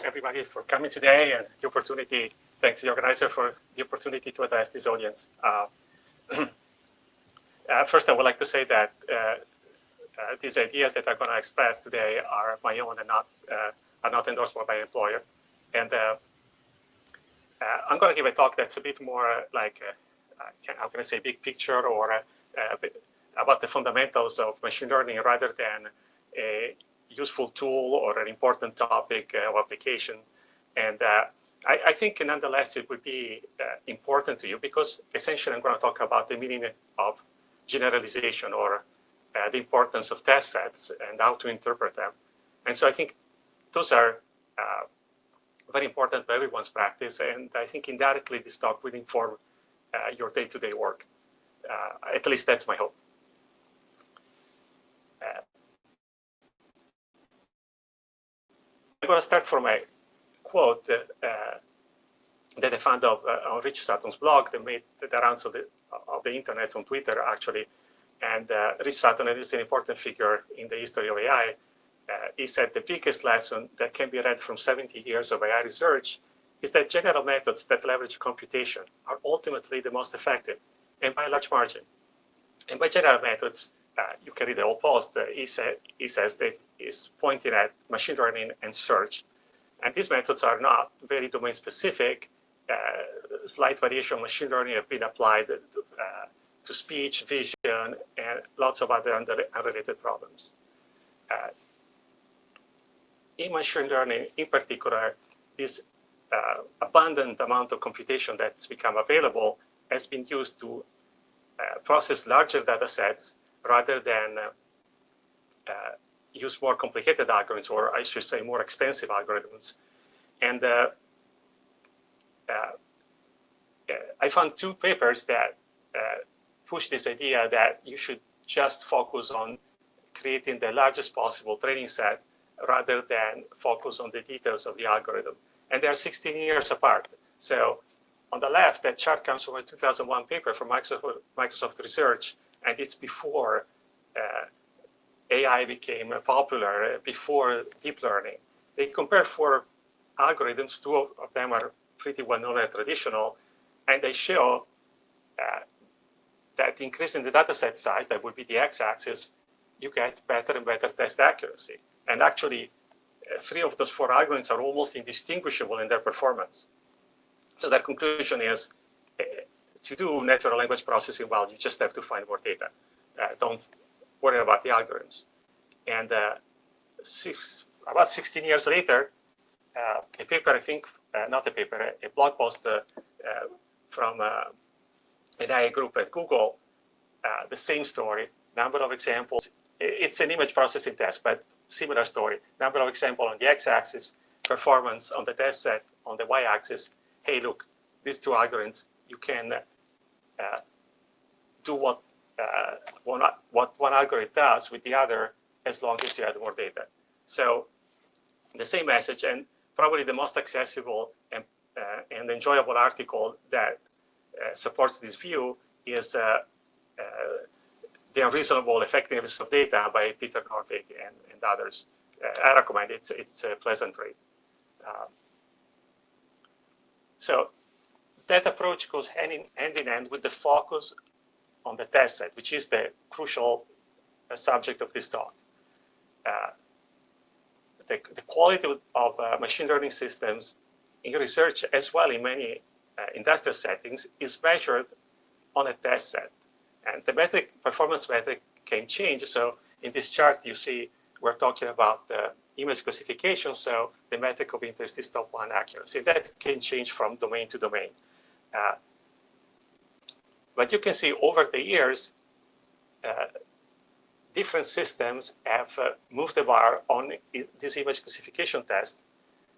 everybody for coming today and the opportunity. Thanks the organizer for the opportunity to address this audience. First, I would like to say that these ideas that I'm going to express today are my own and are not endorsed by my employer. And I'm going to give a talk that's a bit more like, how can I say, big picture or about the fundamentals of machine learning rather than a useful tool or an important topic of application. And I think nonetheless it would be important to you because essentially I'm going to talk about the meaning of generalization or the importance of test sets and how to interpret them. And so I think those are very important for everyone's practice. And I think indirectly this talk will inform your day-to-day work. At least that's my hope. I'm going to start from a quote that I found on Rich Sutton's blog that made the rounds of the internet on Twitter, actually. And Rich Sutton is an important figure in the history of AI. He said the biggest lesson that can be read from 70 years of AI research is that general methods that leverage computation are ultimately the most effective, and by a large margin. And by general methods, you can read the whole post. He says that he's pointing at machine learning and search. And these methods are not very domain specific. Slight variation of machine learning have been applied to speech, vision, and lots of other unrelated problems. In machine learning, in particular, this abundant amount of computation that's become available has been used to process larger data sets rather than use more complicated algorithms, or I should say more expensive algorithms. And I found two papers that push this idea that you should just focus on creating the largest possible training set rather than focus on the details of the algorithm. And they are 16 years apart. So on the left, that chart comes from a 2001 paper from Microsoft Research, and it's before AI became popular, before deep learning. They compare four algorithms. Two of them are pretty well known and traditional, and they show that increasing the data set size, that would be the x-axis, you get better and better test accuracy. And actually, three of those four algorithms are almost indistinguishable in their performance. So their conclusion is to do natural language processing well, you just have to find more data. Don't worry about the algorithms. And about 16 years later, a paper, I think, not a paper, a blog post from an AI group at Google, the same story, number of examples. It's an image processing test, but similar story. Number of examples on the x-axis, performance on the test set on the y-axis. Hey, look, these two algorithms, you can do what one algorithm does with the other as long as you add more data. So the same message, and probably the most accessible and enjoyable article that supports this view is The Unreasonable Effectiveness of Data by Peter Norvig and others. I recommend it. It's a pleasant read. So that approach goes hand in hand with the focus on the test set, which is the crucial subject of this talk. The quality of machine learning systems in research, as well in many industrial settings, is measured on a test set. And the performance metric can change. So in this chart, you see we're talking about the image classification. So the metric of interest is top one accuracy. That can change from domain to domain. But you can see over the years, different systems have moved the bar on this image classification test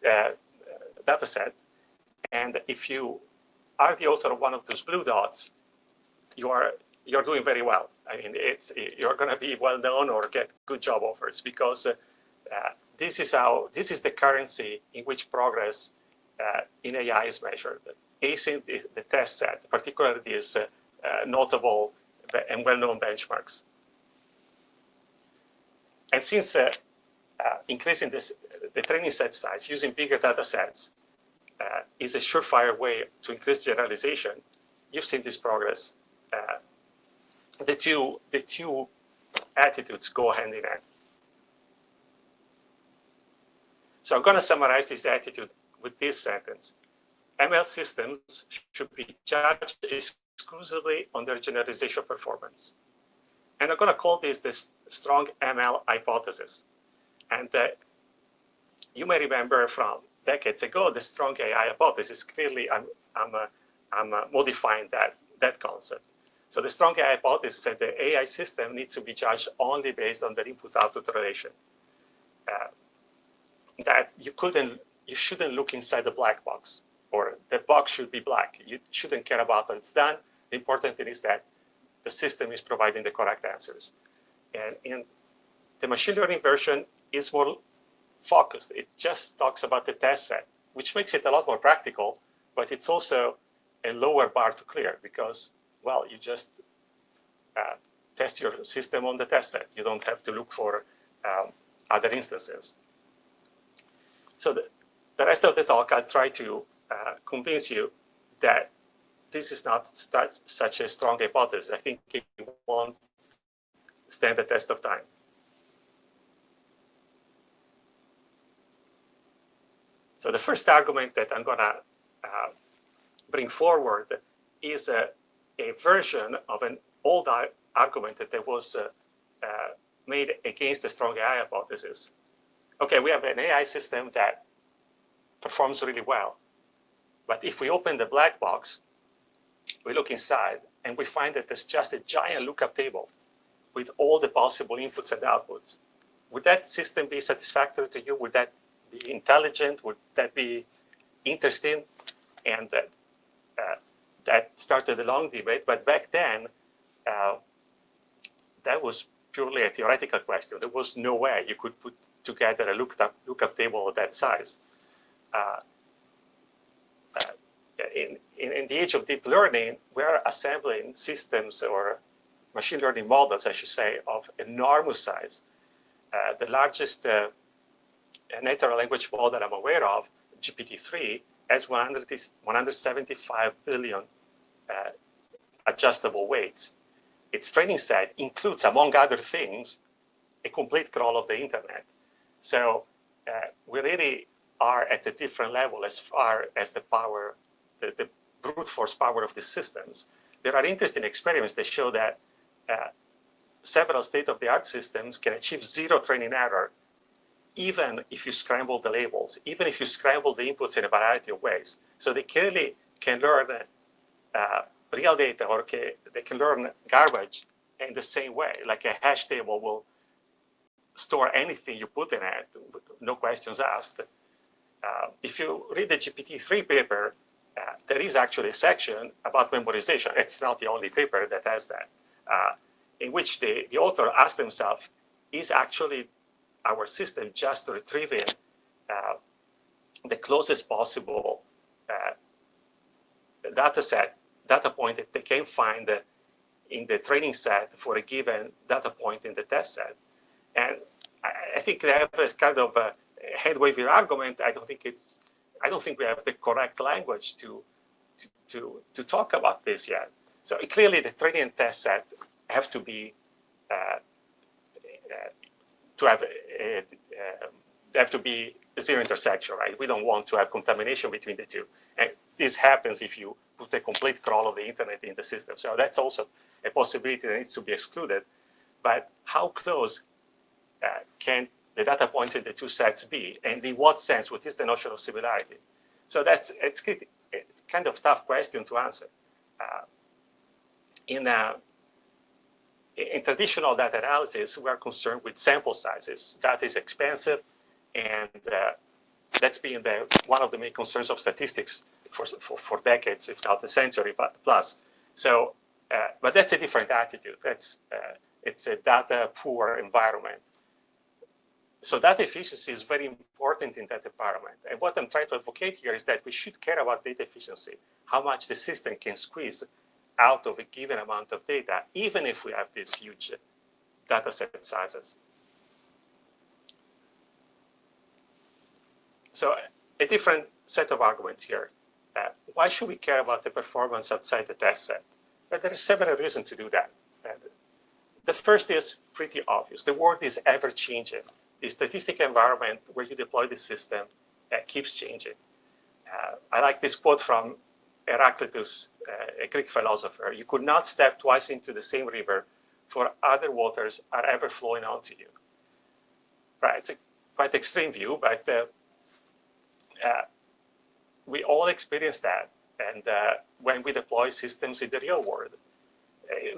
data set. And if you are the author of one of those blue dots, you're doing very well. I mean, you're going to be well known or get good job offers because this is the currency in which progress in AI is measured. Acing the test set, particularly these notable and well-known benchmarks. And since increasing the training set size using bigger data sets is a surefire way to increase generalization. You've seen this progress. The two attitudes go hand in hand. So I'm going to summarize this attitude with this sentence. ML systems should be judged exclusively on their generalization performance. And I'm going to call this the strong ML hypothesis. And you may remember from decades ago, the strong AI hypothesis. Clearly, I'm modifying that concept. So the strong AI hypothesis said the AI system needs to be judged only based on the input-output relation. That you shouldn't look inside the black box, or the box should be black. You shouldn't care about what it's done. The important thing is that the system is providing the correct answers. And in the machine learning version is more focused. It just talks about the test set, which makes it a lot more practical, but it's also a lower bar to clear because, well, you just test your system on the test set. You don't have to look for other instances. So the rest of the talk, I'll try to convince you that this is not such a strong hypothesis. I think it won't stand the test of time. So the first argument that I'm going to bring forward is a version of an old argument that was made against the strong AI hypothesis. Okay, we have an AI system that performs really well. But if we open the black box, we look inside and we find that there's just a giant lookup table with all the possible inputs and outputs. Would that system be satisfactory to you? Would that be intelligent? Would that be interesting? And that started a long debate. But back then, that was purely a theoretical question. There was no way you could put together a lookup table of that size. In the age of deep learning, we're assembling systems or machine learning models, I should say, of enormous size. The largest natural language model I'm aware of, GPT-3, has 175 billion adjustable weights. Its training set includes, among other things, a complete crawl of the internet. So we really are at a different level as far as the power, the brute force power of the systems. There are interesting experiments that show that several state-of-the-art systems can achieve zero training error, even if you scramble the labels, even if you scramble the inputs in a variety of ways. So they clearly can learn real data, or they can learn garbage in the same way. Like a hash table will store anything you put in it, no questions asked. If you read the GPT-3 paper, there is actually a section about memorization. It's not the only paper that has that, in which the author asked himself, is actually our system just retrieving the closest possible data point that they can find in the training set for a given data point in the test set? And I think they have a kind of a hand-wavy argument. I don't think we have the correct language to talk about this yet. So clearly, the training and test set have to be they have to be zero intersection, right? We don't want to have contamination between the two. And this happens if you put a complete crawl of the internet in the system. So that's also a possibility that needs to be excluded. But how close can the data points in the two sets be? And in what sense? What is the notion of similarity? So it's kind of tough question to answer. In traditional data analysis, we are concerned with sample sizes. Data is expensive, and that's been one of the main concerns of statistics for decades, if not a century plus. So, but that's a different attitude. It's a data-poor environment. So data efficiency is very important in that environment. And what I'm trying to advocate here is that we should care about data efficiency, how much the system can squeeze out of a given amount of data, even if we have these huge data set sizes. So a different set of arguments here. Why should we care about the performance outside the test set? But there are several reasons to do that. The first is pretty obvious. The world is ever changing. The statistical environment where you deploy the system keeps changing. I like this quote from Heraclitus, a Greek philosopher. You could not step twice into the same river, for other waters are ever flowing onto you. Right, it's a quite extreme view, but we all experience that. And when we deploy systems in the real world,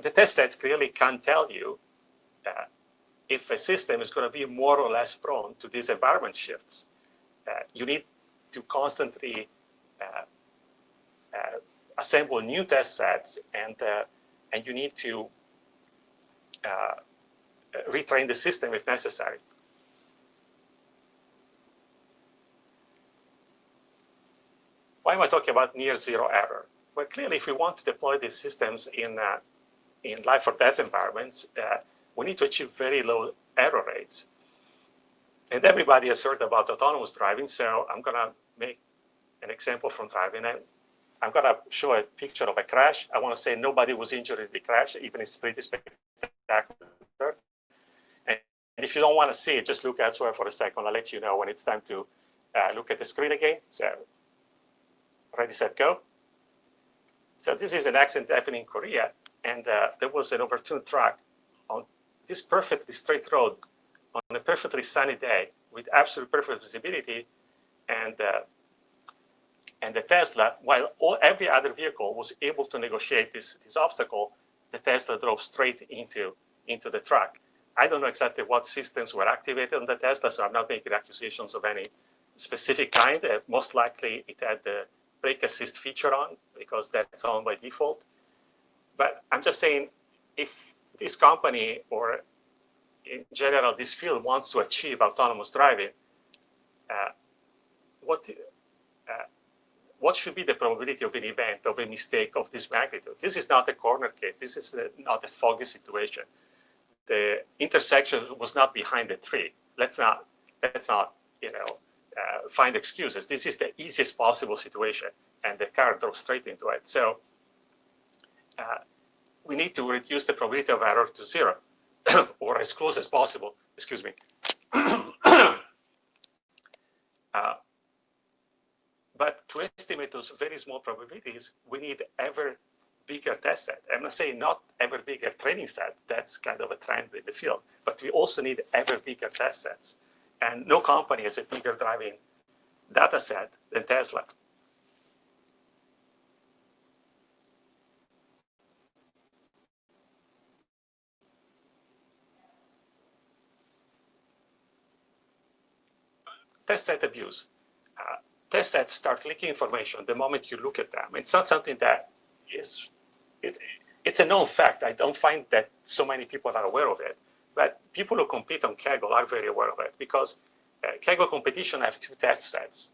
the test set clearly can't tell you if a system is going to be more or less prone to these environment shifts. You need to constantly assemble new test sets, and you need to retrain the system if necessary. Why am I talking about near zero error? Well, clearly, if we want to deploy these systems in life or death environments, we need to achieve very low error rates. And everybody has heard about autonomous driving, so I'm going to make an example from driving. And I'm going to show a picture of a crash. I want to say nobody was injured in the crash, even it's pretty spectacular. And if you don't want to see it, just look elsewhere for a second. I'll let you know when it's time to look at the screen again. So, ready, set, go. So this is an accident happening in Korea, and there was an overturned truck on this perfectly straight road on a perfectly sunny day with absolute perfect visibility, and the Tesla, while every other vehicle was able to negotiate this obstacle, the Tesla drove straight into the truck. I don't know exactly what systems were activated on the Tesla, so I'm not making accusations of any specific kind. Most likely it had the brake assist feature on because that's on by default. But I'm just saying, if this company or in general this field wants to achieve autonomous driving, what should be the probability of an event, of a mistake of this magnitude? This is not a corner case. This is not a foggy situation. The intersection was not behind the tree. Let's not find excuses. This is the easiest possible situation, and the car drove straight into it. So we need to reduce the probability of error to zero, or as close as possible. Excuse me. But to estimate those very small probabilities, we need ever bigger test set. I'm not saying not ever bigger training set. That's kind of a trend in the field. But we also need ever bigger test sets. And no company has a bigger driving data set than Tesla. Test set abuse. Test sets start leaking information the moment you look at them. It's not something that is, it's a known fact. I don't find that so many people are aware of it. But people who compete on Kaggle are very aware of it because Kaggle competition have two test sets.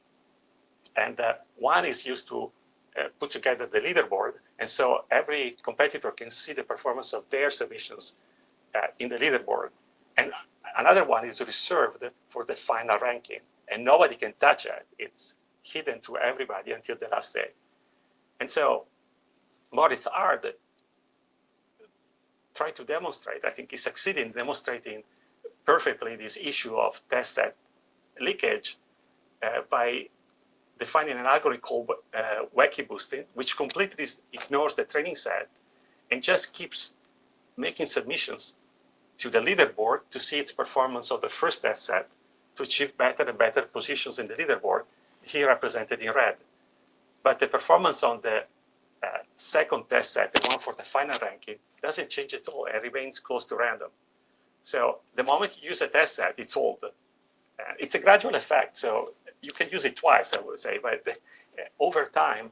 And one is used to put together the leaderboard. And so every competitor can see the performance of their submissions in the leaderboard. And another one is reserved for the final ranking. And nobody can touch it. It's hidden to everybody until the last day. And so Moritz Ard tried to demonstrate, I think he succeeded in demonstrating perfectly this issue of test set leakage by defining an algorithm called wacky boosting, which completely ignores the training set and just keeps making submissions to the leaderboard to see its performance of the first test set to achieve better and better positions in the leaderboard, here represented in red. But the performance on the second test set, the one for the final ranking, doesn't change at all and remains close to random. So the moment you use a test set, it's old. It's a gradual effect, so you can use it twice, I would say, but over time,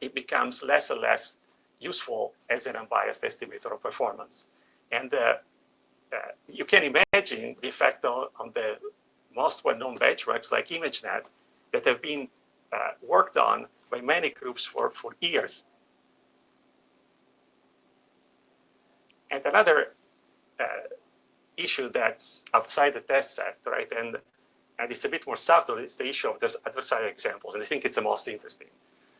it becomes less and less useful as an unbiased estimator of performance. And you can imagine the effect on the most well-known benchmarks like ImageNet that have been worked on by many groups for years. And another issue that's outside the test set, right? And and it's a bit more subtle, it's the issue of those adversarial examples, and I think it's the most interesting.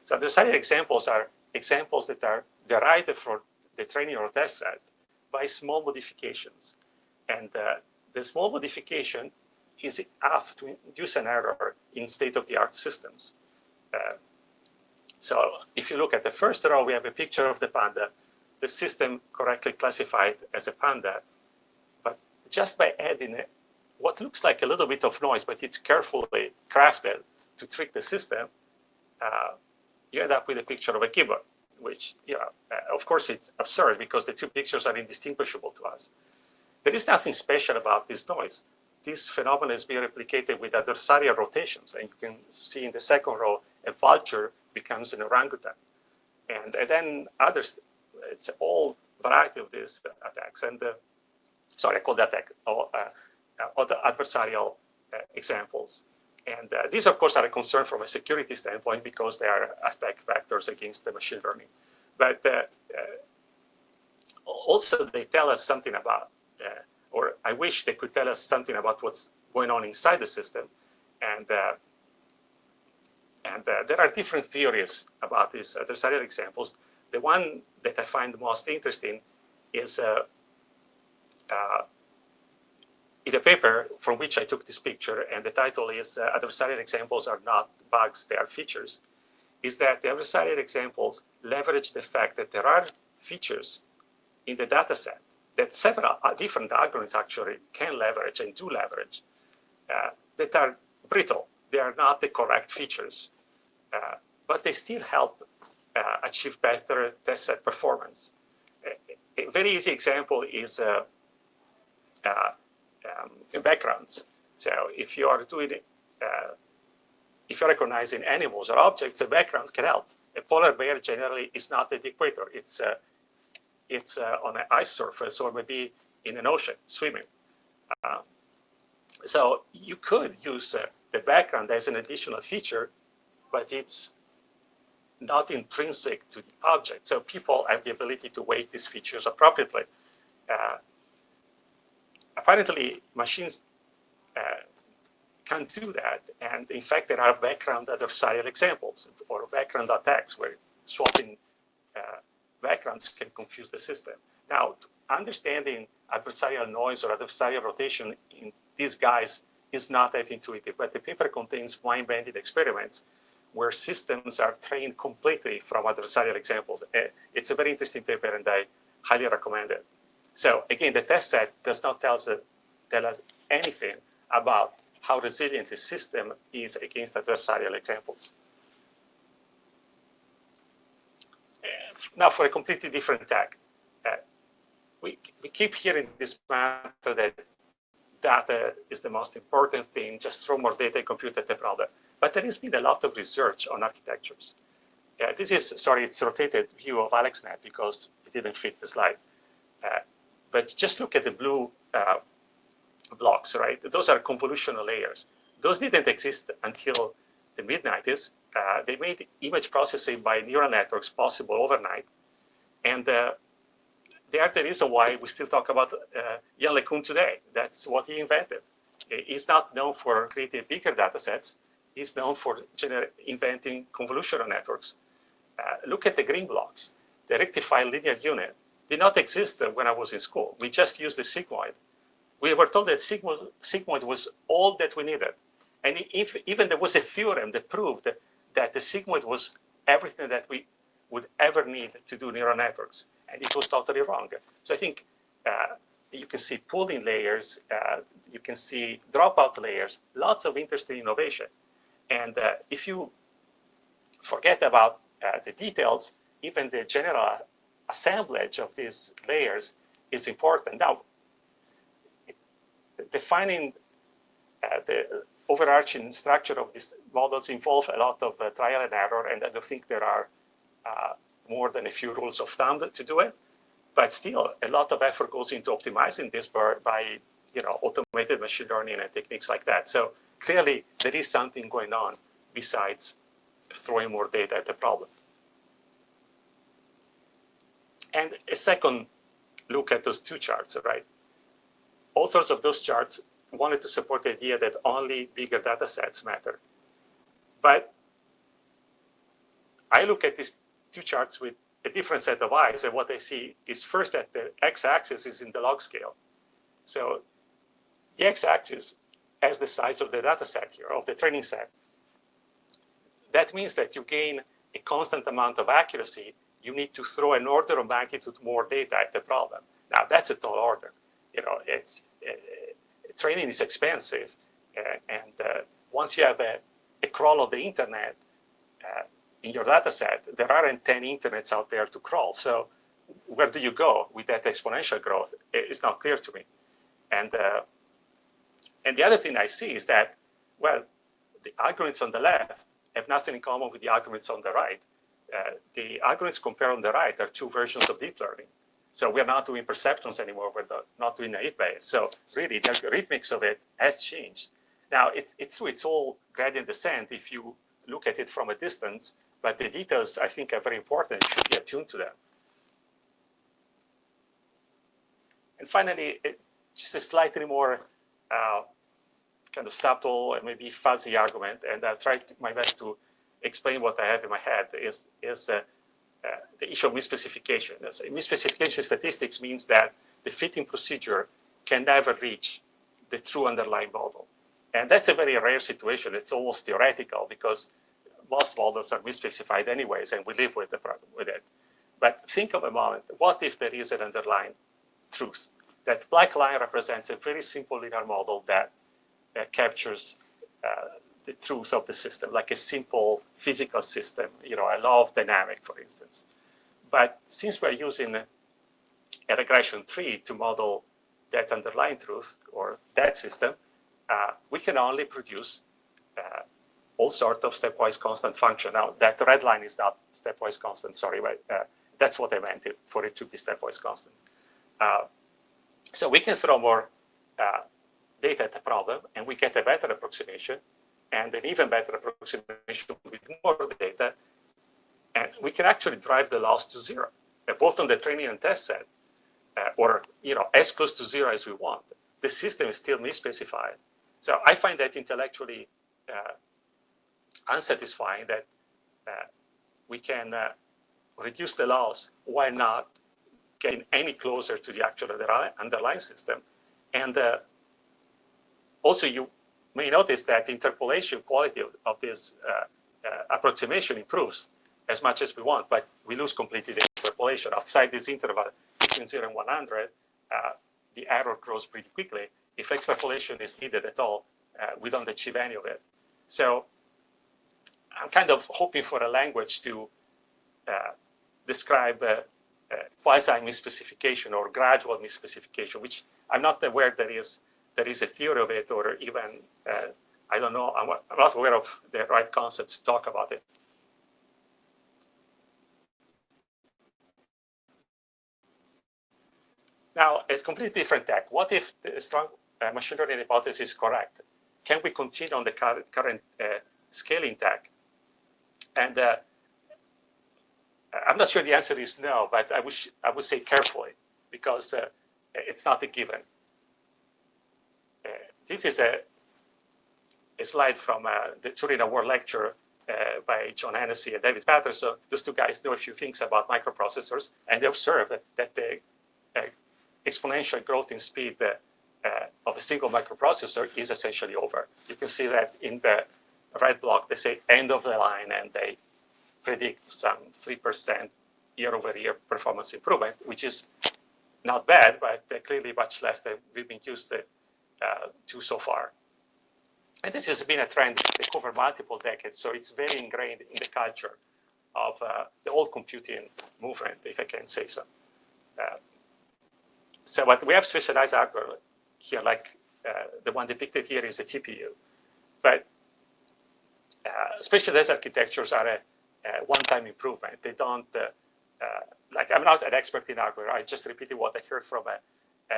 So adversarial examples are examples that are derived from the training or test set by small modifications. And the small modification is enough to induce an error in state-of-the-art systems. So if you look at the first row, we have a picture of the panda, the system correctly classified as a panda, but just by adding what looks like a little bit of noise, but it's carefully crafted to trick the system, you end up with a picture of a gibbon, which, of course, it's absurd because the two pictures are indistinguishable to us. There is nothing special about this noise. This phenomenon is being replicated with adversarial rotations, and you can see in the second row, a vulture becomes an orangutan. And then others, it's all variety of these attacks. And sorry, I call that attack, other adversarial examples. And these, of course, are a concern from a security standpoint because they are attack vectors against the machine learning. But also they tell us something about, or I wish they could tell us something about what's going on inside the system. And there are different theories about these adversarial examples. The one that I find most interesting is in a paper from which I took this picture, and the title is Adversarial Examples Are Not Bugs, They Are Features, is that the adversarial examples leverage the fact that there are features in the data set that several different algorithms actually can leverage and do leverage that are brittle. They are not the correct features, but they still help achieve better test set performance. A very easy example is backgrounds. So if you are doing, if you're recognizing animals or objects, a background can help. A polar bear generally is not at the equator. It's on an ice surface or maybe in an ocean swimming. So you could use the background as an additional feature, but it's not intrinsic to the object. So people have the ability to weight these features appropriately. Apparently, machines can do that. And in fact, there are background adversarial examples or background attacks where swapping backgrounds can confuse the system. Now, understanding adversarial noise or adversarial rotation in these guys is not that intuitive, but the paper contains wine-banded experiments where systems are trained completely from adversarial examples. It's a very interesting paper, and I highly recommend it. So again, the test set does not tell us anything about how resilient the system is against adversarial examples. Now, for a completely different attack, we keep hearing this matter that data is the most important thing, just throw more data and compute the problem. But there has been a lot of research on architectures. This is, sorry, it's rotated view of AlexNet because it didn't fit the slide. But just look at the blue blocks, right? Those are convolutional layers. Those didn't exist until the mid-90s. They made image processing by neural networks possible overnight. And they are the reason why we still talk about Yann LeCun today. That's what he invented. He's not known for creating bigger data sets. He's known for inventing convolutional networks. Look at the green blocks. The rectified linear unit did not exist when I was in school. We just used the sigmoid. We were told that sigmoid was all that we needed. And if even there was a theorem that proved that the sigmoid was everything that we would ever need to do neural networks. And it was totally wrong. So I think you can see pooling layers, you can see dropout layers, lots of interesting innovation. And if you forget about the details, even the general assemblage of these layers is important. Now, defining the overarching structure of these models involve a lot of trial and error, and I don't think there are more than a few rules of thumb to do it. But still, a lot of effort goes into optimizing this by automated machine learning and techniques like that. So clearly, there is something going on besides throwing more data at the problem. And a second look at those two charts, right? Authors of those charts wanted to support the idea that only bigger data sets matter. But I look at these two charts with a different set of eyes, and what I see is first that the x-axis is in the log scale. So the x-axis has the size of the data set here, of the training set. That means that you gain a constant amount of accuracy. You need to throw an order of magnitude more data at the problem. Now, that's a tall order. Training is expensive, and once you have a crawl of the internet in your data set, there aren't 10 internets out there to crawl. So where do you go with that exponential growth? It's not clear to me. And the other thing I see is that, well, the algorithms on the left have nothing in common with the algorithms on the right. The algorithms compared on the right are two versions of deep learning. So we're not doing perceptrons anymore. We're not doing naive Bayes. So really, the algorithmics of it has changed. Now, it's all gradient descent if you look at it from a distance, but the details, I think, are very important. You should be attuned to them. And finally, just a slightly more kind of subtle and maybe fuzzy argument, and I'll try my best to explain what I have in my head, is the issue of misspecification. Misspecification statistics means that the fitting procedure can never reach the true underlying model. And that's a very rare situation. It's almost theoretical because most models are misspecified anyways, and we live with the problem with it. But think of a moment, what if there is an underlying truth? That black line represents a very simple linear model that captures the truth of the system, like a simple physical system, a law of dynamic, for instance. But since we're using a regression tree to model that underlying truth or that system, we can only produce all sorts of stepwise constant function. Now, that red line is not stepwise constant, sorry, but that's what I meant for it to be stepwise constant. So we can throw more data at the problem, and we get a better approximation, and an even better approximation with more data, and we can actually drive the loss to zero, both on the training and test set, or as close to zero as we want. The system is still misspecified. So I find that intellectually unsatisfying that we can reduce the loss while not getting any closer to the actual underlying system. And also, you may notice that the interpolation quality of this approximation improves as much as we want, but we lose completely the interpolation. Outside this interval between 0 and 100, the error grows pretty quickly. If extrapolation is needed at all, we don't achieve any of it. So I'm kind of hoping for a language to describe quasi-misspecification or gradual misspecification, which I'm not aware there is a theory of it, or even, I don't know, I'm not aware of the right concepts to talk about it. Now, it's a completely different tack. What if the strong machine learning hypothesis is correct? Can we continue on the current scaling tack? And I'm not sure the answer is no, but I would say carefully, because it's not a given. This is a slide from the Turing Award lecture by John Hennessy and David Patterson. Those two guys know a few things about microprocessors, and they observe that the exponential growth in speed of a single microprocessor is essentially over. You can see that in the red block, they say end of the line, and they predict some 3% year-over-year performance improvement, which is not bad, but clearly much less than we've been used to so far. And this has been a trend that over multiple decades, so it's very ingrained in the culture of the whole computing movement, if I can say so. But we have specialized algorithms here, like the one depicted here is a TPU. But specialized architectures are a one-time improvement. They don't, like, I'm not an expert in hardware. I just repeated what I heard from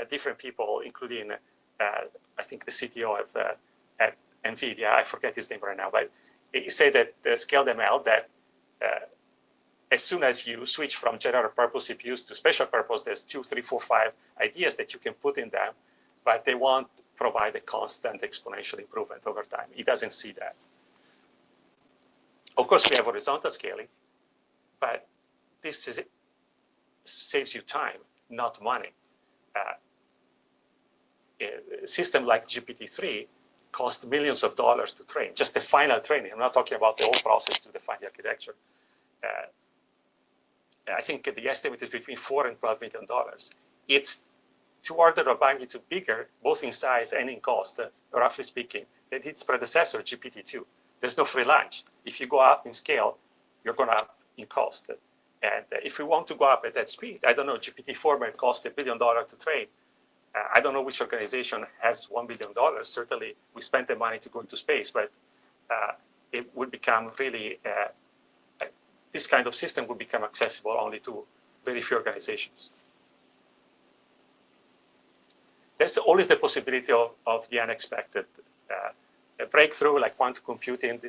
different people, including, I think, the CTO at NVIDIA. I forget his name right now, but he said that scaled ML, that as soon as you switch from general purpose CPUs to special purpose, there's 2, 3, 4, 5 ideas that you can put in them, but they won't provide a constant exponential improvement over time. It doesn't see that. Of course, we have horizontal scaling, but this saves you time, not money. A system like GPT-3 costs millions of dollars to train, just the final training. I'm not talking about the whole process to define the architecture. I think the estimate is between $4 and $12 million. It's 2 orders of magnitude bigger, both in size and in cost, roughly speaking, than its predecessor, GPT-2. There's no free lunch. If you go up in scale, you're going up in cost. And if we want to go up at that speed, I don't know, GPT-4 might cost $1 billion to train. I don't know which organization has $1 billion. Certainly, we spent the money to go into space, but it would become really, this kind of system would become accessible only to very few organizations. There's always the possibility of the unexpected. A breakthrough like quantum computing,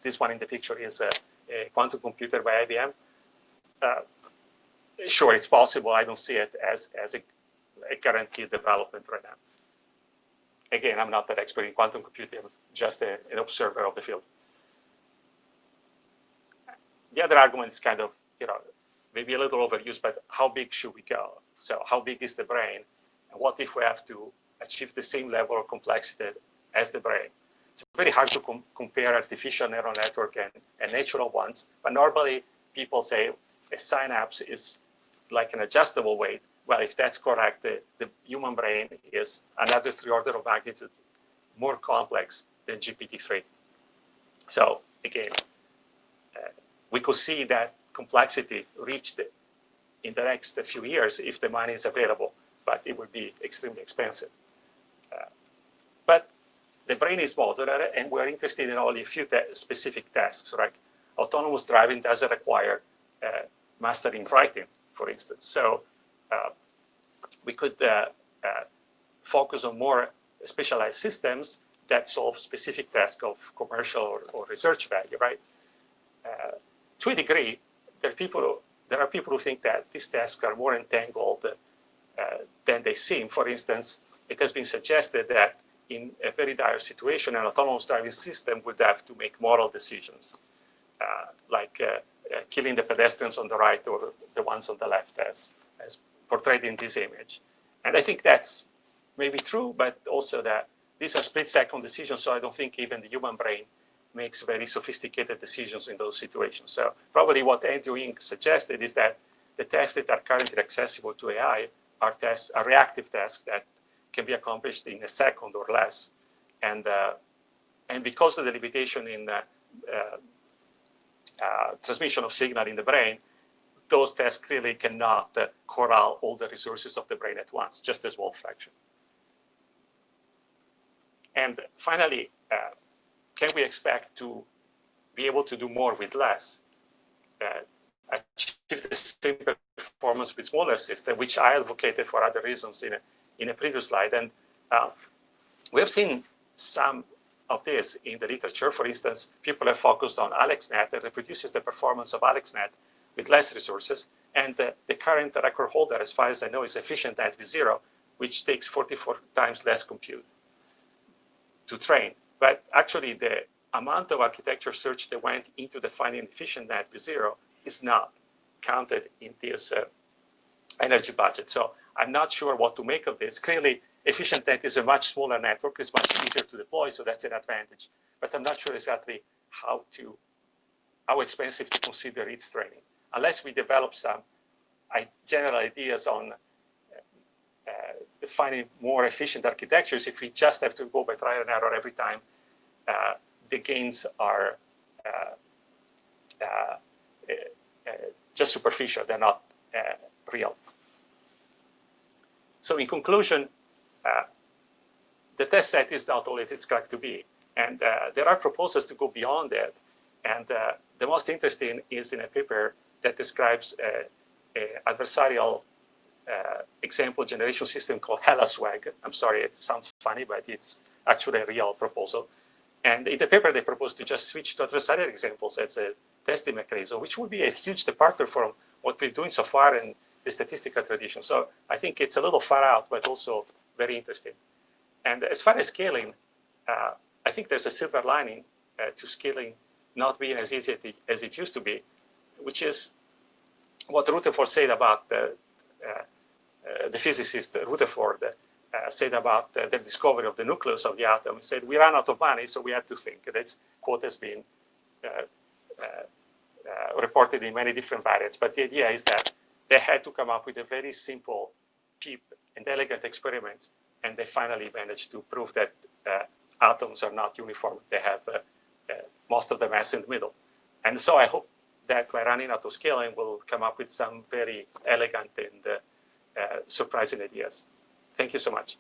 this one in the picture is a quantum computer by IBM. Sure, it's possible. I don't see it as a guaranteed development right now. Again, I'm not that expert in quantum computing. I'm just an observer of the field. The other argument is kind of, maybe a little overused, but how big should we go? So how big is the brain? And what if we have to achieve the same level of complexity as the brain? It's very hard to compare artificial neural network and natural ones, but normally people say a synapse is like an adjustable weight. Well, if that's correct, the human brain is another 3 orders of magnitude more complex than GPT-3. So again, we could see that complexity reached in the next few years if the money is available, but it would be extremely expensive. But the brain is modular, and we're interested in only a few specific tasks, right? Autonomous driving doesn't require mastering writing, for instance. So we could focus on more specialized systems that solve specific tasks of commercial or research value, right? To a degree, there are people who think that these tasks are more entangled than they seem. For instance, it has been suggested that in a very dire situation, an autonomous driving system would have to make moral decisions, like killing the pedestrians on the right or the ones on the left, as portrayed in this image. And I think that's maybe true, but also that these are split-second decisions, so I don't think even the human brain makes very sophisticated decisions in those situations. So probably what Andrew Ng suggested is that the tasks that are currently accessible to AI are reactive tasks that can be accomplished in a second or less. And because of the limitation in transmission of signal in the brain, those tasks clearly cannot corral all the resources of the brain at once, just a small fraction. And finally, can we expect to be able to do more with less? Achieve the same performance with smaller systems, which I advocated for other reasons in a previous slide. And we have seen some of this in the literature. For instance, people have focused on AlexNet that reproduces the performance of AlexNet with less resources. And the current record holder, as far as I know, is EfficientNet with 0, which takes 44 times less compute to train. But actually, the amount of architecture search that went into defining EfficientNet with 0 is not counted in this energy budget. So I'm not sure what to make of this. Clearly, EfficientNet is a much smaller network. It's much easier to deploy, so that's an advantage. But I'm not sure exactly how expensive to consider its training. Unless we develop some general ideas on defining more efficient architectures, if we just have to go by trial and error every time, the gains are just superficial. They're not real. So in conclusion, the test set is not all it's cracked to be. And there are proposals to go beyond that. And the most interesting is in a paper that describes an adversarial example generation system called HelaSwag. I'm sorry, it sounds funny, but it's actually a real proposal. And in the paper, they propose to just switch to adversarial examples as a testing mechanism, which would be a huge departure from what we're doing so far in the statistical tradition. So I think it's a little far out, but also very interesting. And as far as scaling, I think there's a silver lining to scaling not being as easy as it used to be, which is what Rutherford said about the physicist Rutherford said about the discovery of the nucleus of the atom. He said, we ran out of money, so we had to think. That quote has been reported in many different variants. But the idea is that they had to come up with a very simple, cheap, and elegant experiment, and they finally managed to prove that atoms are not uniform. They have most of the mass in the middle. And so I hope that by running out of scaling, we'll come up with some very elegant and surprising ideas. Thank you so much.